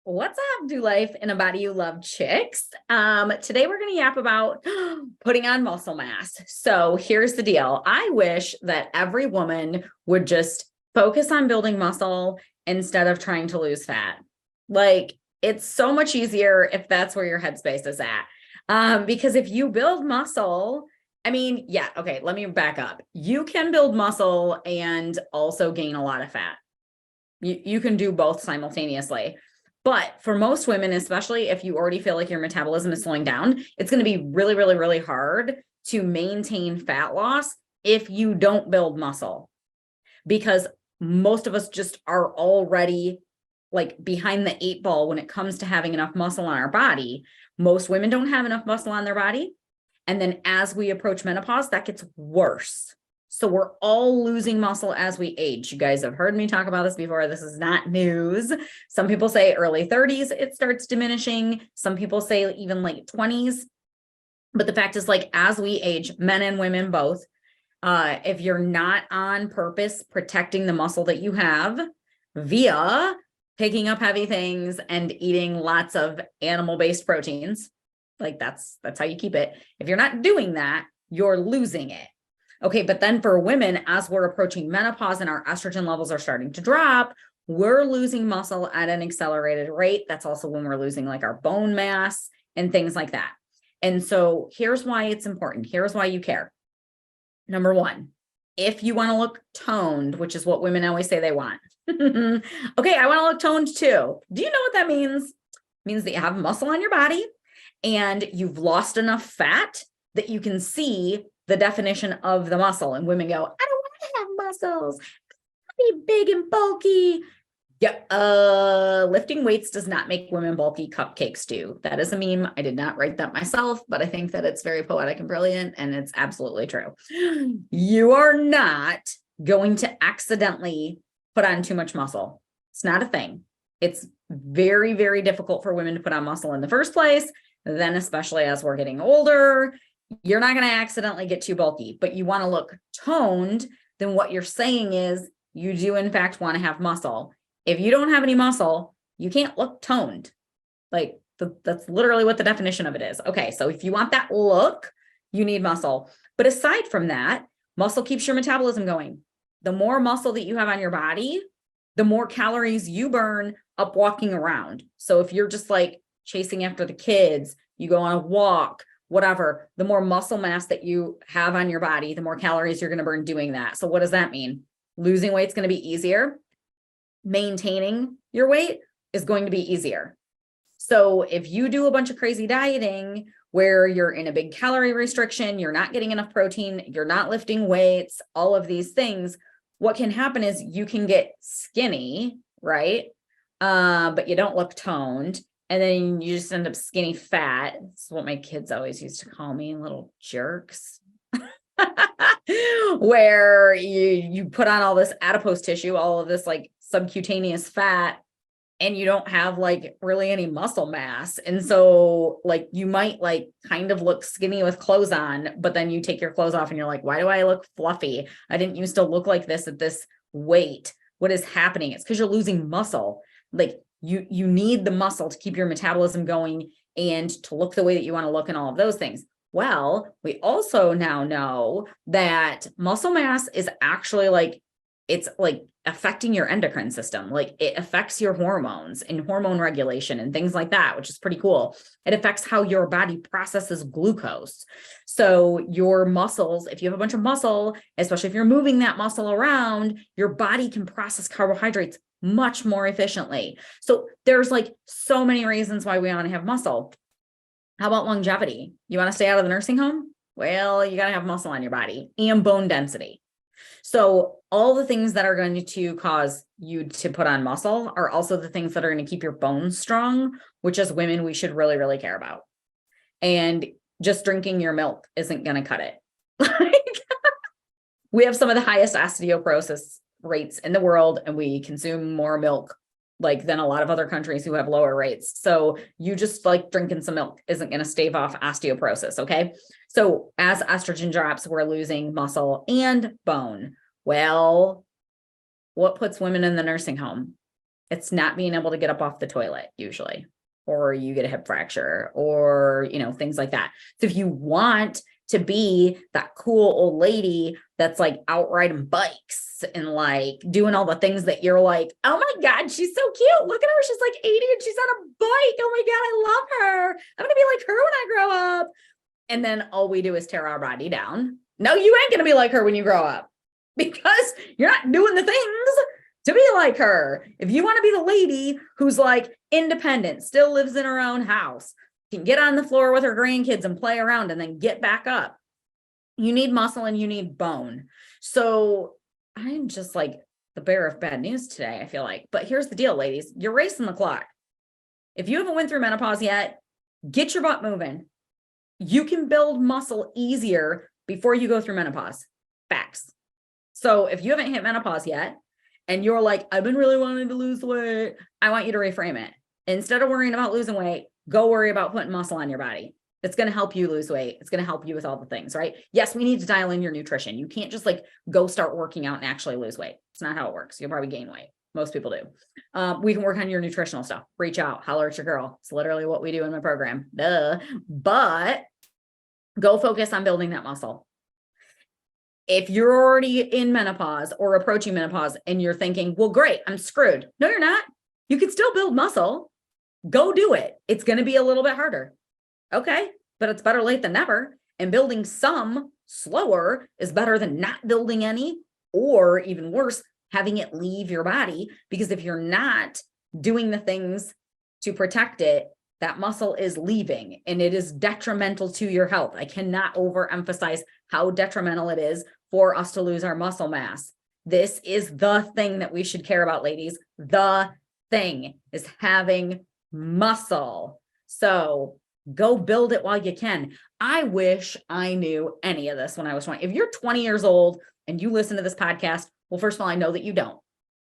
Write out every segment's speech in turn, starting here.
What's up, Do Life in a Body You Love chicks? Today we're going to yap about putting on muscle mass. So here's the deal. I wish that every woman would just focus on building muscle instead of trying to lose fat. Like, it's so much easier if that's where your headspace is at. Because if you build muscle, okay, let me back up. You can build muscle and also gain a lot of fat. You can do both simultaneously. But for most women, especially if you already feel like your metabolism is slowing down, it's going to be really, really, really hard to maintain fat loss if you don't build muscle, because most of us just are already like behind the eight ball when it comes to having enough muscle on our body. Most women don't have enough muscle on their body. And then as we approach menopause, that gets worse. So we're all losing muscle as we age. You guys have heard me talk about this before. This is not news. Some people say early 30s, it starts diminishing. Some people say even late 20s. But the fact is, like, as we age, men and women both, if you're not on purpose protecting the muscle that you have via picking up heavy things and eating lots of animal-based proteins, like that's how you keep it. If you're not doing that, you're losing it. Okay, but then for women, as we're approaching menopause and our estrogen levels are starting to drop, we're losing muscle at an accelerated rate. That's also when we're losing like our bone mass and things like that. And so here's why it's important. Here's why you care. Number one, if you want to look toned, which is what women always say they want. Okay, I want to look toned too. Do you know what that means? It means that you have muscle on your body and you've lost enough fat that you can see the definition of the muscle. And women go, I don't want to have muscles. I want to be big and bulky. Yeah, lifting weights does not make women bulky. Cupcakes do. That is a meme. I did not write that myself, but I think that it's very poetic and brilliant, and it's absolutely true. You are not going to accidentally put on too much muscle. It's not a thing. It's very, very difficult for women to put on muscle in the first place. Then, especially as we're getting older, you're not going to accidentally get too bulky, but you want to look toned. Then what you're saying is you do in fact want to have muscle. If you don't have any muscle, you can't look toned. Like that's literally what the definition of it is. Okay, so if you want that look, you need muscle. But aside from that, muscle keeps your metabolism going. The more muscle that you have on your body, the more calories you burn up walking around. So if you're just like chasing after the kids, you go on a walk, whatever, the more muscle mass that you have on your body, the more calories you're going to burn doing that. So what does that mean? Losing weight is going to be easier. Maintaining your weight is going to be easier. So if you do a bunch of crazy dieting where you're in a big calorie restriction, you're not getting enough protein, you're not lifting weights, all of these things, what can happen is you can get skinny, right? But you don't look toned. And then you just end up skinny fat. It's what my kids always used to call me, little jerks. Where you put on all this adipose tissue, all of this like subcutaneous fat, and you don't have like really any muscle mass. And so like you might like kind of look skinny with clothes on, but then you take your clothes off and you're like, why do I look fluffy? I didn't used to look like this at this weight. What is happening? It's because you're losing muscle. Like you need the muscle to keep your metabolism going and to look the way that you want to look and all of those things. Well, we also now know that muscle mass is actually like, it's like affecting your endocrine system. Like it affects your hormones and hormone regulation and things like that, which is pretty cool. It affects how your body processes glucose. So your muscles, if you have a bunch of muscle, especially if you're moving that muscle around, your body can process carbohydrates much more efficiently. So there's like so many reasons why we want to have muscle. How about longevity? You want to stay out of the nursing home? Well, you got to have muscle on your body and bone density. So all the things that are going to cause you to put on muscle are also the things that are going to keep your bones strong, which as women, we should really, really care about. And just drinking your milk isn't going to cut it. We have some of the highest osteoporosis rates in the world, and we consume more milk like than a lot of other countries who have lower rates. So you just like drinking some milk isn't going to stave off osteoporosis. Okay. So as estrogen drops, we're losing muscle and bone. Well, what puts women in the nursing home? It's not being able to get up off the toilet usually, or you get a hip fracture or, things like that. So if you want to be that cool old lady that's like out riding bikes and like doing all the things that you're like, oh my God, she's so cute. Look at her. She's like 80 and she's on a bike. Oh my God, I love her. I'm going to be like her when I grow up. And then all we do is tear our body down. No, you ain't going to be like her when you grow up because you're not doing the things to be like her. If you want to be the lady who's like independent, still lives in her own house, can get on the floor with her grandkids and play around and then get back up, you need muscle and you need bone. So I'm just like the bearer of bad news today, I feel like. But here's the deal, ladies. You're racing the clock. If you haven't went through menopause yet, get your butt moving. You can build muscle easier before you go through menopause. Facts. So if you haven't hit menopause yet and you're like, I've been really wanting to lose weight, I want you to reframe it. Instead of worrying about losing weight, go worry about putting muscle on your body. It's going to help you lose weight. It's going to help you with all the things, right? Yes, we need to dial in your nutrition. You can't just like go start working out and actually lose weight. It's not how it works. You'll probably gain weight. Most people do. We can work on your nutritional stuff. Reach out, holler at your girl. It's literally what we do in my program. Duh. But go focus on building that muscle. If you're already in menopause or approaching menopause and you're thinking, well, great, I'm screwed. No, you're not. You can still build muscle. Go do it. It's going to be a little bit harder. Okay, but it's better late than never. And building some slower is better than not building any, or even worse, having it leave your body. Because if you're not doing the things to protect it, that muscle is leaving and it is detrimental to your health. I cannot overemphasize how detrimental it is for us to lose our muscle mass. This is the thing that we should care about, ladies. The thing is having muscle. So go build it while you can. I wish I knew any of this when I was 20. If you're 20 years old and you listen to this podcast, well, first of all, I know that you don't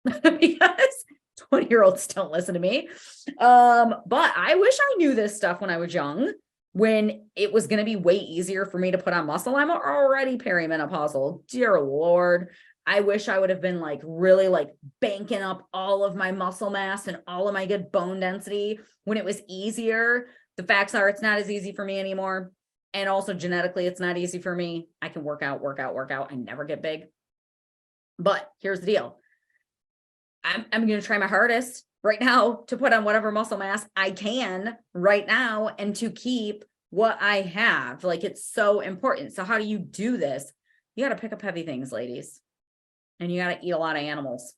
because 20-year-olds don't listen to me. But I wish I knew this stuff when I was young, when it was going to be way easier for me to put on muscle. I'm already perimenopausal. Dear Lord. I wish I would have been like really like banking up all of my muscle mass and all of my good bone density when it was easier. The facts are it's not as easy for me anymore. And also genetically, it's not easy for me. I can work out and never get big. But here's the deal. I'm going to try my hardest right now to put on whatever muscle mass I can right now and to keep what I have. Like, it's so important. So how do you do this? You got to pick up heavy things, ladies. And you got to eat a lot of animals.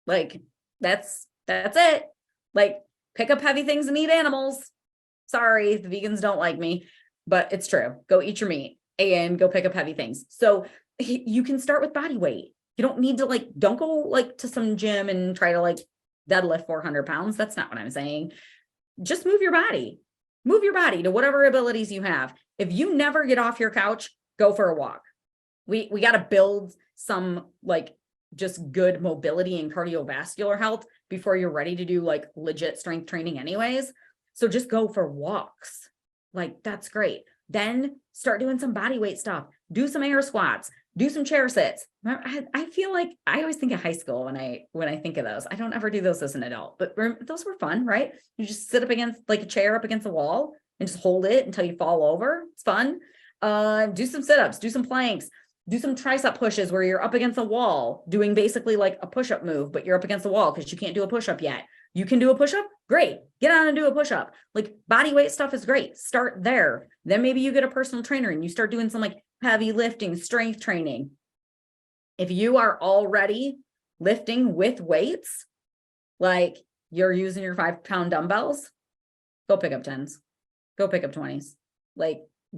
Like, that's it. Like, pick up heavy things and eat animals. Sorry, the vegans don't like me, but it's true. Go eat your meat and go pick up heavy things. So you can start with body weight. You don't need to don't go to some gym and try to deadlift 400 pounds. That's not what I'm saying. Just move your body to whatever abilities you have. If you never get off your couch, go for a walk. We got to build some just good mobility and cardiovascular health before you're ready to do legit strength training anyways. So just go for walks. That's great. Then start doing some body weight stuff. Do some air squats, do some chair sits. I feel like I always think of high school when I think of those. I don't ever do those as an adult, but those were fun, right? You just sit up against a chair up against a wall and just hold it until you fall over. It's fun. Do some sit-ups, do some planks, do some tricep pushes where you're up against a wall doing basically a push-up move, but you're up against the wall because you can't do a push-up yet. You can do a push-up? Great. Get on and do a push-up. Body weight stuff is great. Start there. Then maybe you get a personal trainer and you start doing some heavy lifting, strength training. If you are already lifting with weights, you're using your 5-pound dumbbells, go pick up 10s, go pick up 20s.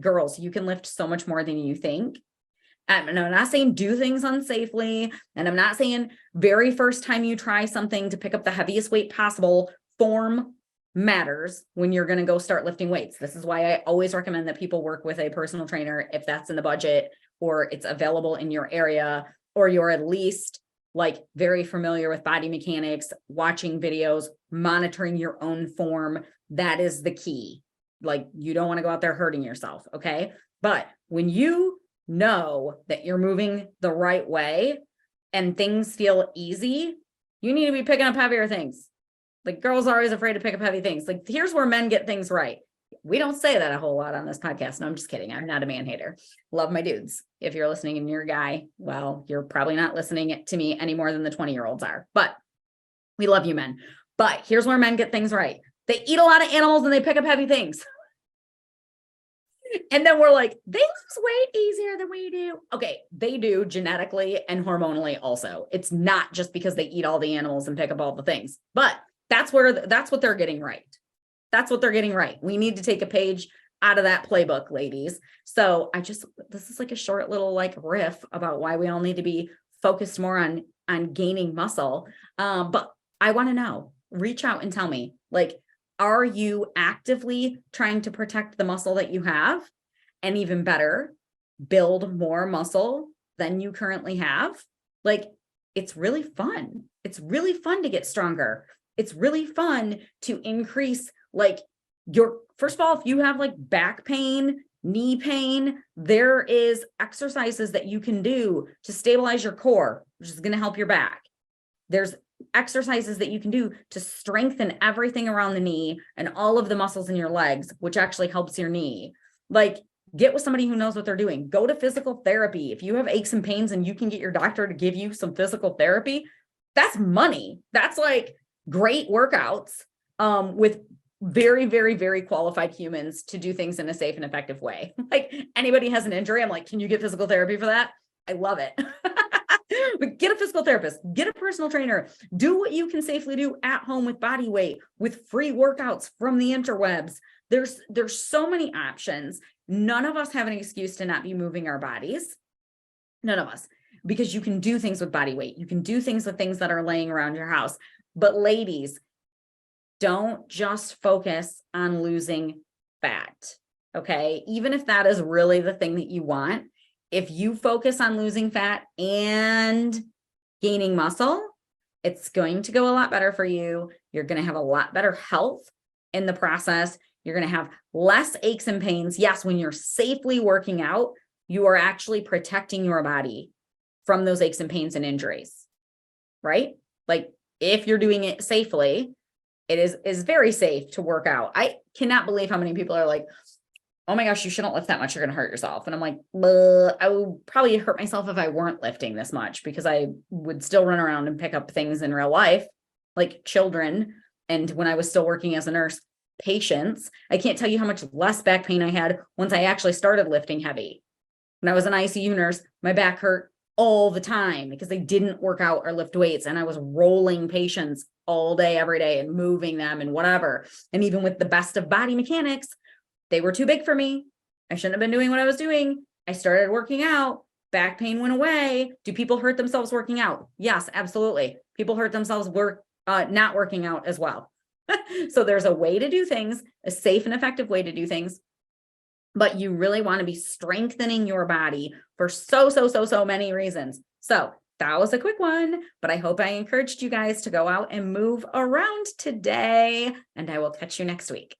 Girls, you can lift so much more than you think. And I'm not saying do things unsafely. And I'm not saying very first time you try something to pick up the heaviest weight possible, form matters when you're going to go start lifting weights. This is why I always recommend that people work with a personal trainer if that's in the budget or it's available in your area, or you're at least very familiar with body mechanics, watching videos, monitoring your own form. That is the key. You don't want to go out there hurting yourself. Okay. But when you know that you're moving the right way and things feel easy, You need to be picking up heavier things. Like girls are always afraid to pick up heavy things. Like here's where men get things right. We don't say that a whole lot on this podcast. No, I'm just kidding. I'm not a man hater. Love my dudes. If you're listening and you're a guy, well, you're probably not listening to me any more than the 20-year-olds are, but we love you men. But here's where men get things right. They eat a lot of animals and they pick up heavy things. And then we're like, they lose weight easier than we do. Okay, they do genetically and hormonally also. It's not just because they eat all the animals and pick up all the things, but that's what they're getting right. That's what they're getting right. We need to take a page out of that playbook, ladies. So this is like a short little like riff about why we all need to be focused more on gaining muscle. But I want to know, reach out and tell me, like, are you actively trying to protect the muscle that you have? And even better, build more muscle than you currently have? Like, it's really fun. It's really fun to get stronger. It's really fun to increase like first of all, if you have like back pain, knee pain, there is exercises that you can do to stabilize your core, which is going to help your back. There's exercises that you can do to strengthen everything around the knee and all of the muscles in your legs, which actually helps your knee. Like, get with somebody who knows what they're doing. Go to physical therapy. If you have aches and pains and you can get your doctor to give you some physical therapy, that's money. That's like great workouts with very, very, very qualified humans to do things in a safe and effective way. Like anybody has an injury, I'm like, can you get physical therapy for that? I love it. But get a physical therapist, get a personal trainer, do what you can safely do at home with body weight, with free workouts from the interwebs. There's so many options. None of us have an excuse to not be moving our bodies. None of us, because you can do things with body weight. You can do things with things that are laying around your house. But ladies, don't just focus on losing fat. Okay. Even if that is really the thing that you want, if you focus on losing fat and gaining muscle, it's going to go a lot better for you. You're going to have a lot better health in the process. You're going to have less aches and pains. Yes, when you're safely working out, you are actually protecting your body from those aches and pains and injuries, right? Like if you're doing it safely, it is very safe to work out. I cannot believe how many people are like, oh my gosh, you shouldn't lift that much. You're going to hurt yourself. And I'm like, I would probably hurt myself if I weren't lifting this much, because I would still run around and pick up things in real life, like children. And when I was still working as a nurse, patients, I can't tell you how much less back pain I had once I actually started lifting heavy. When I was an ICU nurse, my back hurt all the time because they didn't work out or lift weights. And I was rolling patients all day, every day and moving them and whatever. And even with the best of body mechanics, they were too big for me. I shouldn't have been doing what I was doing. I started working out. Back pain went away. Do people hurt themselves working out? Yes, absolutely. People hurt themselves not working out as well. So there's a way to do things, a safe and effective way to do things. But you really want to be strengthening your body for so many reasons. So that was a quick one, but I hope I encouraged you guys to go out and move around today. And I will catch you next week.